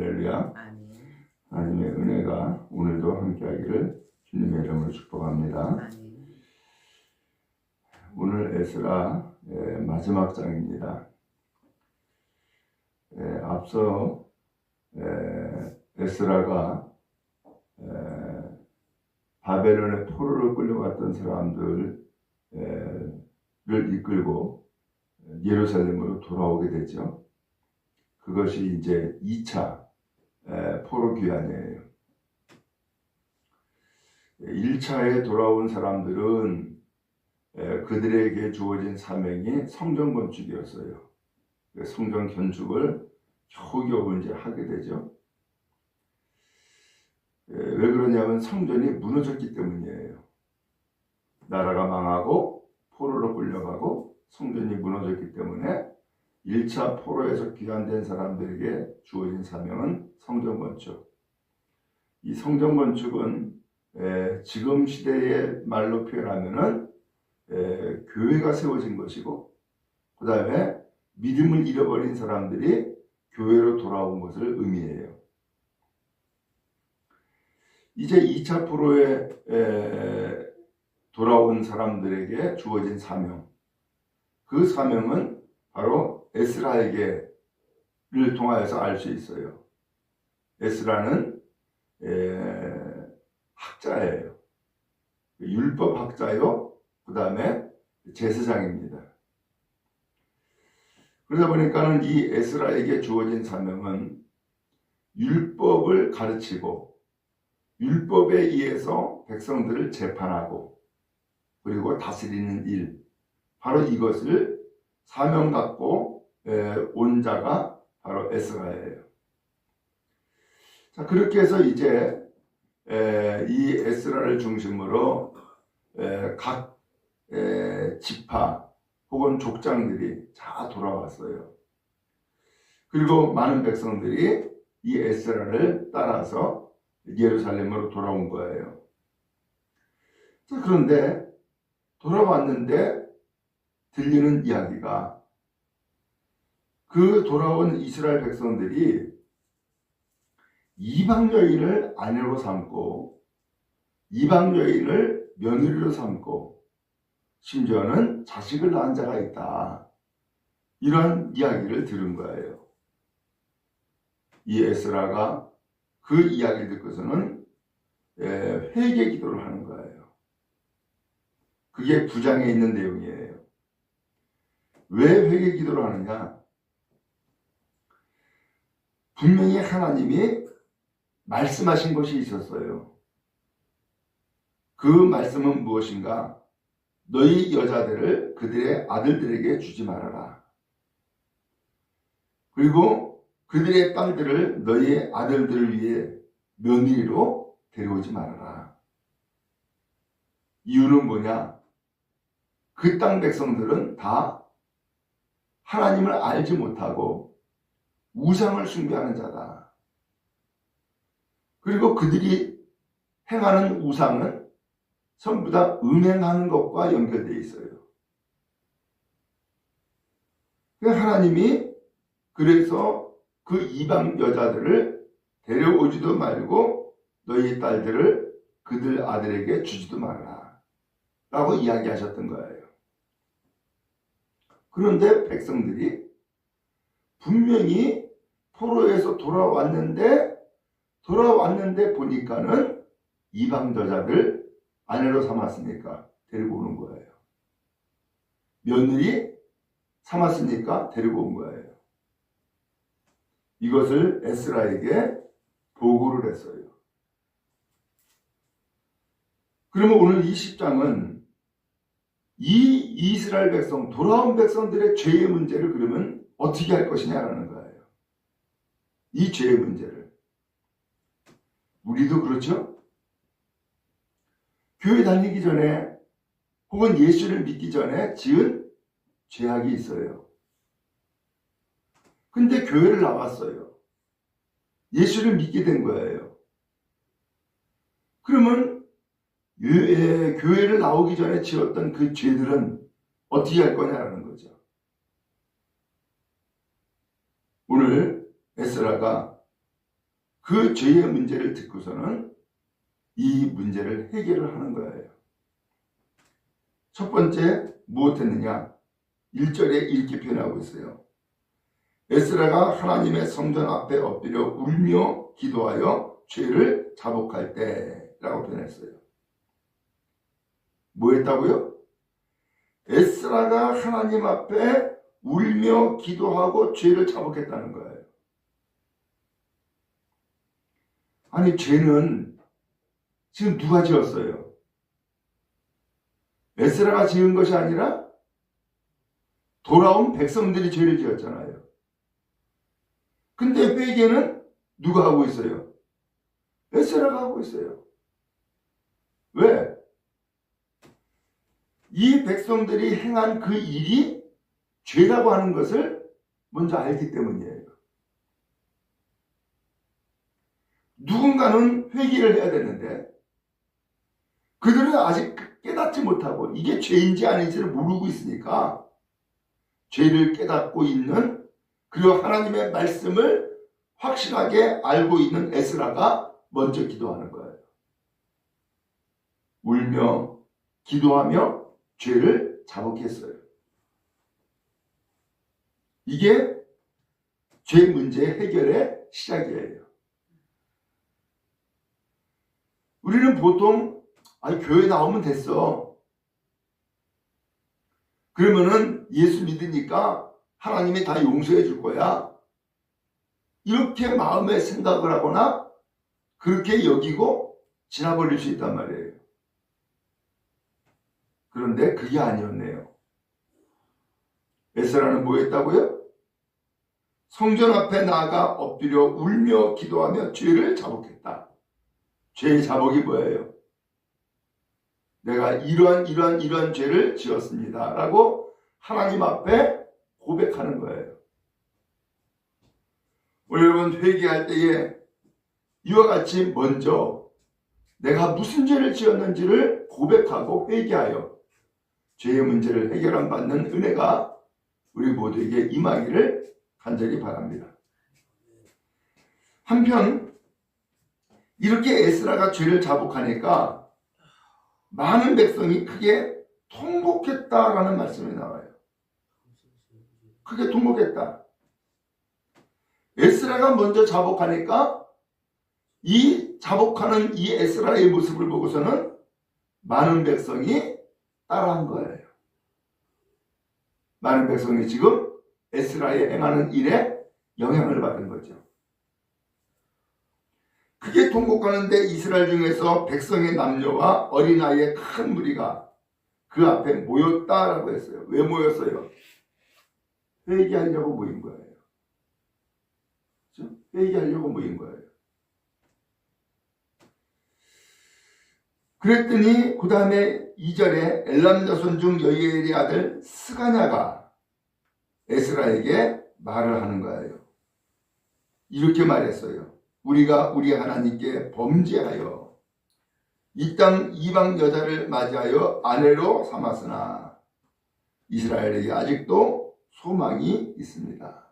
할렐루야. 아멘. 하나님의 은혜가 오늘도 함께하기를 주님의 이름으로 축복합니다. 아멘. 오늘 에스라 마지막 장입니다. 앞서 에스라가 바벨론의 포로로 끌려갔던 사람들을 이끌고 예루살렘으로 돌아오게 되죠. 그것이 이제 2차 포로 귀환이에요. 1차에 돌아온 사람들은 그들에게 주어진 사명이 성전 건축이었어요. 성전 건축을 겨우겨우 이제 하게 되죠. 왜 그러냐면 성전이 무너졌기 때문이에요. 나라가 망하고 포로로 끌려가고 성전이 무너졌기 때문에 1차 포로에서 귀환된 사람들에게 주어진 사명은 성전 건축. 이 성전 건축은 지금 시대의 말로 표현하면은 교회가 세워진 것이고, 그 다음에 믿음을 잃어버린 사람들이 교회로 돌아온 것을 의미해요. 이제 2차 포로에 돌아온 사람들에게 주어진 사명, 그 사명은 바로 에스라에게를 통하여서 알 수 있어요. 에스라는 학자예요. 율법 학자요. 그 다음에 제사장입니다. 그러다 보니까는 이 에스라에게 주어진 사명은 율법을 가르치고 율법에 의해서 백성들을 재판하고 그리고 다스리는 일, 바로 이것을 사명 갖고 온 자가 바로 에스라예요. 자, 그렇게 해서 이제 이 에스라를 중심으로 각 지파 혹은 족장들이 다 돌아왔어요. 그리고 많은 백성들이 이 에스라를 따라서 예루살렘으로 돌아온 거예요. 자, 그런데 돌아왔는데 들리는 이야기가, 그 돌아온 이스라엘 백성들이 이방 여인을 아내로 삼고 이방 여인을 며느리로 삼고 심지어는 자식을 낳은 자가 있다, 이런 이야기를 들은 거예요. 이 에스라가 그 이야기를 듣고서는 회개 기도를 하는 거예요. 그게 9장에 있는 내용이에요. 왜 회개 기도를 하느냐? 분명히 하나님이 말씀하신 것이 있었어요. 그 말씀은 무엇인가? 너희 여자들을 그들의 아들들에게 주지 말아라. 그리고 그들의 딸들을 너희의 아들들을 위해 며느리로 데려오지 말아라. 이유는 뭐냐? 그 땅 백성들은 다 하나님을 알지 못하고 우상을 숭배하는 자다. 그리고 그들이 행하는 우상은 전부 다 음행하는 것과 연결되어 있어요. 하나님이 그래서 그 이방 여자들을 데려오지도 말고 너희 딸들을 그들 아들에게 주지도 말아라 라고 이야기하셨던 거예요. 그런데 백성들이 분명히 포로에서 돌아왔는데 보니까는 이방 여자들 아내로 삼았으니까 데리고 오는 거예요. 며느리 삼았으니까 데리고 온 거예요. 이것을 에스라에게 보고를 했어요. 그러면 오늘 이 10장은 이 이스라엘 백성, 돌아온 백성들의 죄의 문제를 그러면 어떻게 할 것이냐라는 거예요. 이 죄의 문제를. 우리도 그렇죠? 교회 다니기 전에 혹은 예수를 믿기 전에 지은 죄악이 있어요. 근데 교회를 나왔어요. 예수를 믿게 된 거예요. 그러면 교회를 나오기 전에 지었던 그 죄들은 어떻게 할 거냐라는 거죠. 오늘 에스라가 그 죄의 문제를 듣고서는 이 문제를 해결을 하는 거예요. 첫 번째 무엇했느냐? 1절에 이렇게 표현하고 있어요. 에스라가 하나님의 성전 앞에 엎드려 울며 기도하여 죄를 자복할 때라고 표현했어요. 뭐 했다고요? 에스라가 하나님 앞에 울며 기도하고 죄를 자복했다는 거예요. 아니, 죄는 지금 누가 지었어요? 에스라가 지은 것이 아니라 돌아온 백성들이 죄를 지었잖아요. 근데 회개는 누가 하고 있어요? 에스라가 하고 있어요. 왜? 이 백성들이 행한 그 일이 죄라고 하는 것을 먼저 알기 때문이에요. 누군가는 회개를 해야 되는데 그들은 아직 깨닫지 못하고 이게 죄인지 아닌지를 모르고 있으니까 죄를 깨닫고 있는, 그리고 하나님의 말씀을 확실하게 알고 있는 에스라가 먼저 기도하는 거예요. 울며 기도하며 죄를 자복했어요. 이게 죄 문제 해결의 시작이에요. 우리는 보통 교회 나오면 됐어. 그러면은 예수 믿으니까 하나님이 다 용서해 줄 거야. 이렇게 마음에 생각을 하거나 그렇게 여기고 지나버릴 수 있단 말이에요. 그런데 그게 아니었네요. 에스라는 뭐 했다고요? 성전 앞에 나아가 엎드려 울며 기도하며 죄를 자복했다. 죄의 자복이 뭐예요? 내가 이러한 죄를 지었습니다 라고 하나님 앞에 고백하는 거예요. 오늘 여러분 회개할 때에 이와 같이 먼저 내가 무슨 죄를 지었는지를 고백하고 회개하여 죄의 문제를 해결한 받는 은혜가 우리 모두에게 임하기를 간절히 바랍니다. 한편 이렇게 에스라가 죄를 자복하니까 많은 백성이 크게 통곡했다라는 말씀이 나와요. 크게 통곡했다. 에스라가 먼저 자복하니까 이 자복하는 이 에스라의 모습을 보고서는 많은 백성이 따라한 거예요. 많은 백성이 지금 에스라의 행하는 일에 영향을 받은 거죠. 크게 통곡하는데 이스라엘 중에서 백성의 남녀와 어린아이의 큰 무리가 그 앞에 모였다라고 했어요. 왜 모였어요? 회개하려고 모인 거예요. 그렇죠? 회개하려고 모인 거예요. 그랬더니 그 다음에 2절에 엘람 자손 중 여이엘의 아들 스가냐가 에스라에게 말을 하는 거예요. 이렇게 말했어요. 우리가 우리 하나님께 범죄하여 이 땅 이방 여자를 맞이하여 아내로 삼았으나 이스라엘에게 아직도 소망이 있습니다.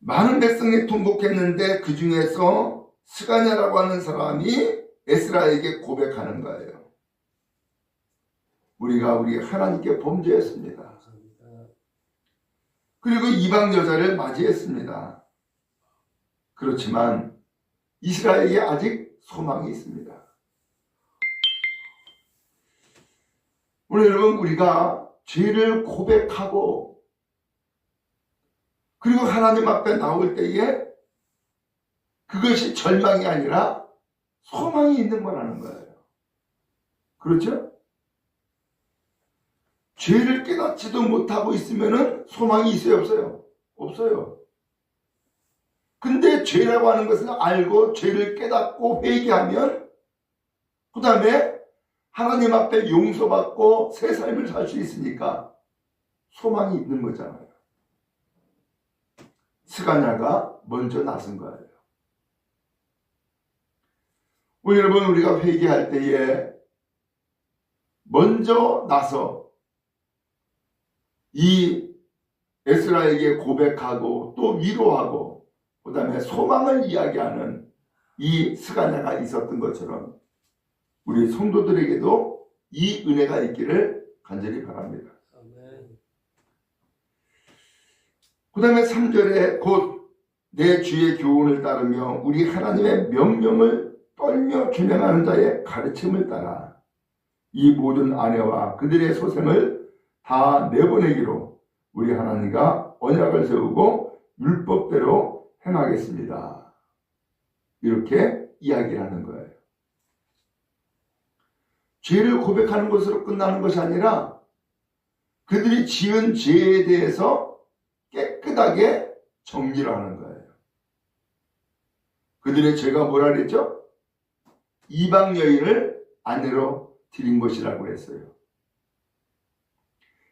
많은 백성이 통곡했는데 그 중에서 스가냐라고 하는 사람이 에스라에게 고백하는 거예요. 우리가 우리 하나님께 범죄했습니다. 그리고 이방 여자를 맞이했습니다. 그렇지만 이스라엘에게 아직 소망이 있습니다. 오늘 여러분 우리가 죄를 고백하고 그리고 하나님 앞에 나올 때에 그것이 절망이 아니라 소망이 있는 거라는 거예요. 그렇죠? 죄를 깨닫지도 못하고 있으면 소망이 있어요? 없어요? 없어요. 근데 죄라고 하는 것을 알고 죄를 깨닫고 회개하면 그 다음에 하나님 앞에 용서받고 새 삶을 살 수 있으니까 소망이 있는 거잖아요. 스가냐가 먼저 나선 거예요. 오늘 여러분 우리가 회개할 때에 먼저 나서 이 에스라에게 고백하고 또 위로하고 그 다음에 소망을 이야기하는 이 스가랴가 있었던 것처럼 우리 성도들에게도 이 은혜가 있기를 간절히 바랍니다. 그 다음에 3절에 곧 내 주의 교훈을 따르며 우리 하나님의 명령을 떨며 준행하는 자의 가르침을 따라 이 모든 아내와 그들의 소생을 다 내보내기로 우리 하나님과 언약을 세우고 율법대로 행하겠습니다. 이렇게 이야기를 하는 거예요. 죄를 고백하는 것으로 끝나는 것이 아니라 그들이 지은 죄에 대해서 깨끗하게 정리를 하는 거예요. 그들의 죄가 뭐라 그랬죠? 이방 여인을 아내로 드린 것이라고 했어요.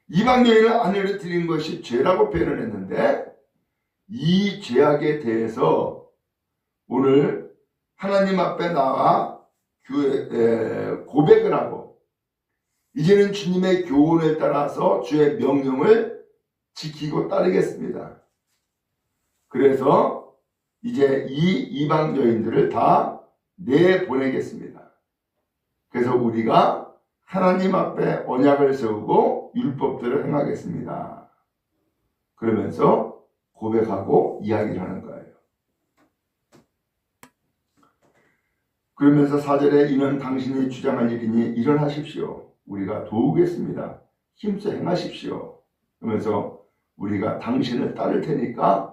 이방 여인을 아내로 드린 것이 죄라고 표현을 했는데 이 죄악에 대해서 오늘 하나님 앞에 나와 고백을 하고 이제는 주님의 교훈을 따라서 주의 명령을 지키고 따르겠습니다. 그래서 이제 이 이방 여인들을 다 내보내겠습니다. 그래서 우리가 하나님 앞에 언약을 세우고 율법대로 행하겠습니다. 그러면서 고백하고 이야기를 하는 거예요. 그러면서 4절에 이는 당신이 주장할 일이니 일어나십시오. 우리가 도우겠습니다. 힘써 행하십시오. 그러면서 우리가 당신을 따를 테니까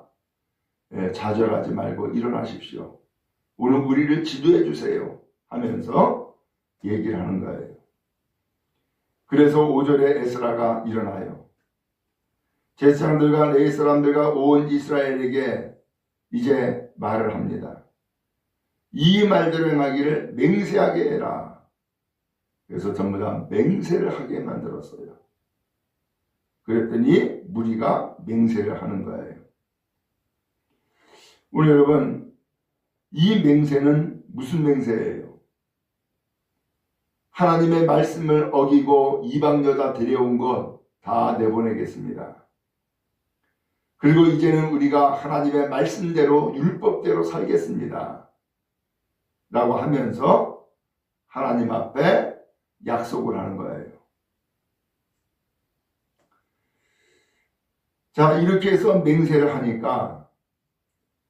좌절하지 말고 일어나십시오. 오늘 우리를 지도해 주세요 하면서 얘기를 하는 거예요. 그래서 5절에 에스라가 일어나요. 제사장들과 레위 사람들과 온 이스라엘에게 이제 말을 합니다. 이 말대로 행하기를 맹세하게 해라. 그래서 전부 다 맹세를 하게 만들었어요. 그랬더니 무리가 맹세를 하는 거예요. 오늘 여러분, 이 맹세는 무슨 맹세예요? 하나님의 말씀을 어기고 이방 여자 데려온 것 다 내보내겠습니다. 그리고 이제는 우리가 하나님의 말씀대로 율법대로 살겠습니다. 라고 하면서 하나님 앞에 약속을 하는 거예요. 자, 이렇게 해서 맹세를 하니까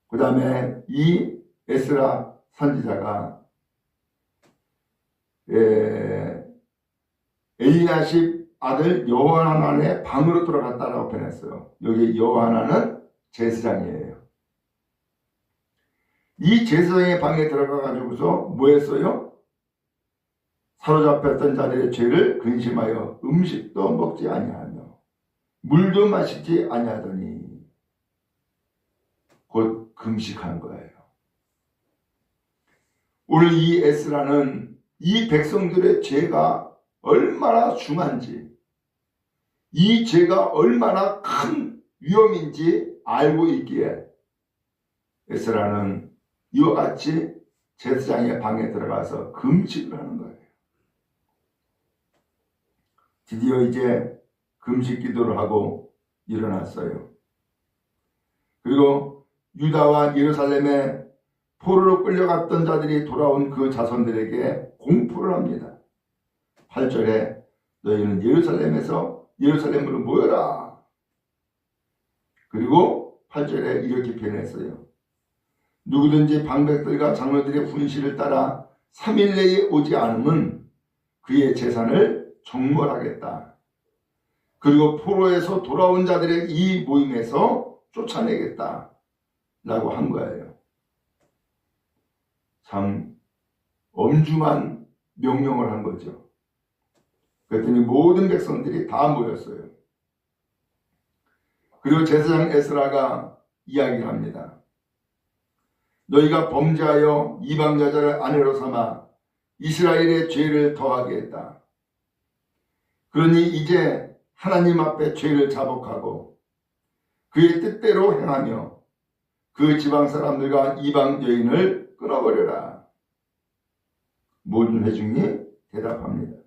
그 다음에 이 에스라 선지자가 엘리야십 아들 여호하난의 방으로 들어갔다라고 표현했어요. 여기 여호하난은 제사장이에요. 이 제사장의 방에 들어가가지고서 뭐 했어요? 사로잡혔던 자들의 죄를 근심하여 음식도 먹지 아니하며 물도 마시지 아니하더니 곧 금식한 거예요. 오늘 이 에스라는 이 백성들의 죄가 얼마나 중한지, 이 죄가 얼마나 큰 위험인지 알고 있기에 에스라는 이와 같이 제사장의 방에 들어가서 금식을 하는 거예요. 드디어 이제 금식 기도를 하고 일어났어요. 그리고 유다와 예루살렘에 포로로 끌려갔던 자들이 돌아온 그 자손들에게 공포를 합니다. 8절에 너희는 예루살렘으로 모여라. 그리고 8절에 이렇게 표현했어요. 누구든지 방백들과 장로들의 훈시를 따라 3일 내에 오지 않으면 그의 재산을 정벌하겠다. 그리고 포로에서 돌아온 자들의 이 모임에서 쫓아내겠다. 라고 한 거예요. 참 엄중한 명령을 한 거죠. 그랬더니 모든 백성들이 다 모였어요. 그리고 제사장 에스라가 이야기를 합니다. 너희가 범죄하여 이방 여자를 아내로 삼아 이스라엘의 죄를 더하게 했다. 그러니 이제 하나님 앞에 죄를 자복하고 그의 뜻대로 행하며 그 지방 사람들과 이방 여인을 끊어버려라. 모든 회중이 대답합니다.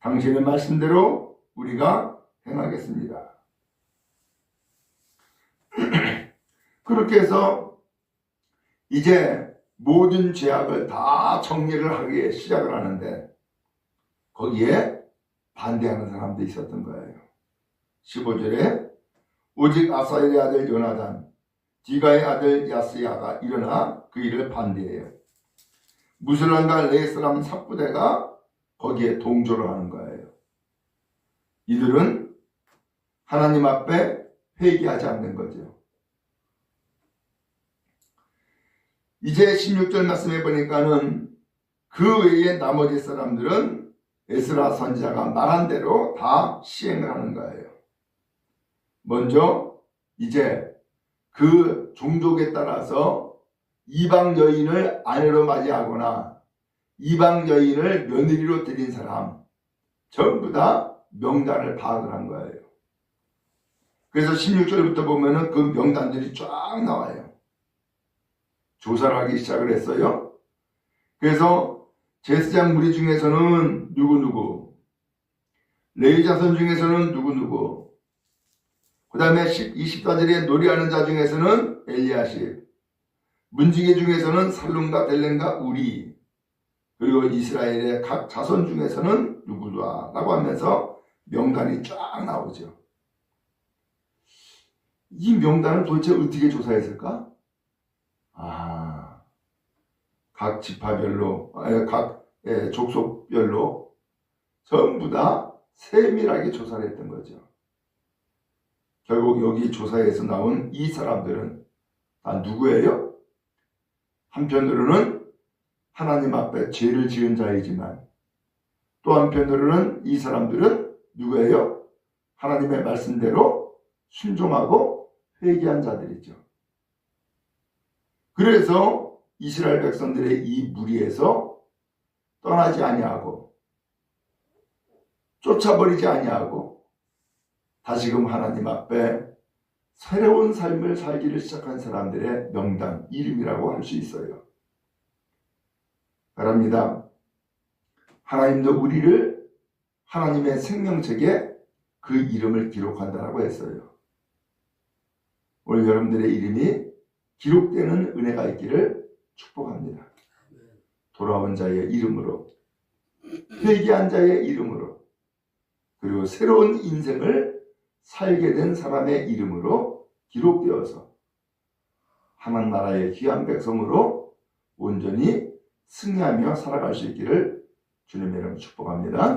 당신의 말씀대로 우리가 행하겠습니다. 그렇게 해서 이제 모든 죄악을 다 정리를 하기 시작을 하는데 거기에 반대하는 사람도 있었던 거예요. 15절에 오직 아사엘의 아들 요나단, 디가의 아들 야스야가 일어나 그 일을 반대해요. 무슬람과 레스람 삽부대가 거기에 동조를 하는 거예요. 이들은 하나님 앞에 회개하지 않는 거죠. 이제 16절 말씀해 보니까는 그 외에 나머지 사람들은 에스라 선지자가 말한 대로 다 시행을 하는 거예요. 먼저 이제 그 종족에 따라서 이방 여인을 아내로 맞이하거나 이방 여인을 며느리로 들인 사람 전부 다 명단을 파악을 한 거예요. 그래서 16절부터 보면은 그 명단들이 쫙 나와요. 조사를 하기 시작을 했어요. 그래서 제사장 무리 중에서는 누구누구, 레위 자손 중에서는 누구누구, 그 다음에 24절에 노래하는 자 중에서는 엘리야십, 문지기 중에서는 살룸과 델렘과 우리, 그리고 이스라엘의 각 자손 중에서는 누구다 라고 하면서 명단이 쫙 나오죠. 이 명단을 도대체 어떻게 조사했을까? 각 지파별로, 각 족속별로 전부 다 세밀하게 조사를 했던 거죠. 결국 여기 조사에서 나온 이 사람들은 다 누구예요? 한편으로는 하나님 앞에 죄를 지은 자이지만 또 한편으로는 이 사람들은 누구예요? 하나님의 말씀대로 순종하고 회개한 자들이죠. 그래서 이스라엘 백성들의 이 무리에서 떠나지 아니하고 쫓아버리지 아니하고 다시금 하나님 앞에 새로운 삶을 살기를 시작한 사람들의 명단, 이름이라고 할 수 있어요. 바랍니다. 하나님도 우리를 하나님의 생명책에 그 이름을 기록한다라고 했어요. 오늘 여러분들의 이름이 기록되는 은혜가 있기를 축복합니다. 돌아온 자의 이름으로, 회개한 자의 이름으로, 그리고 새로운 인생을 살게 된 사람의 이름으로 기록되어서 하나님 나라의 귀한 백성으로 온전히 승리하며 살아갈 수 있기를 주님의 이름으로 축복합니다.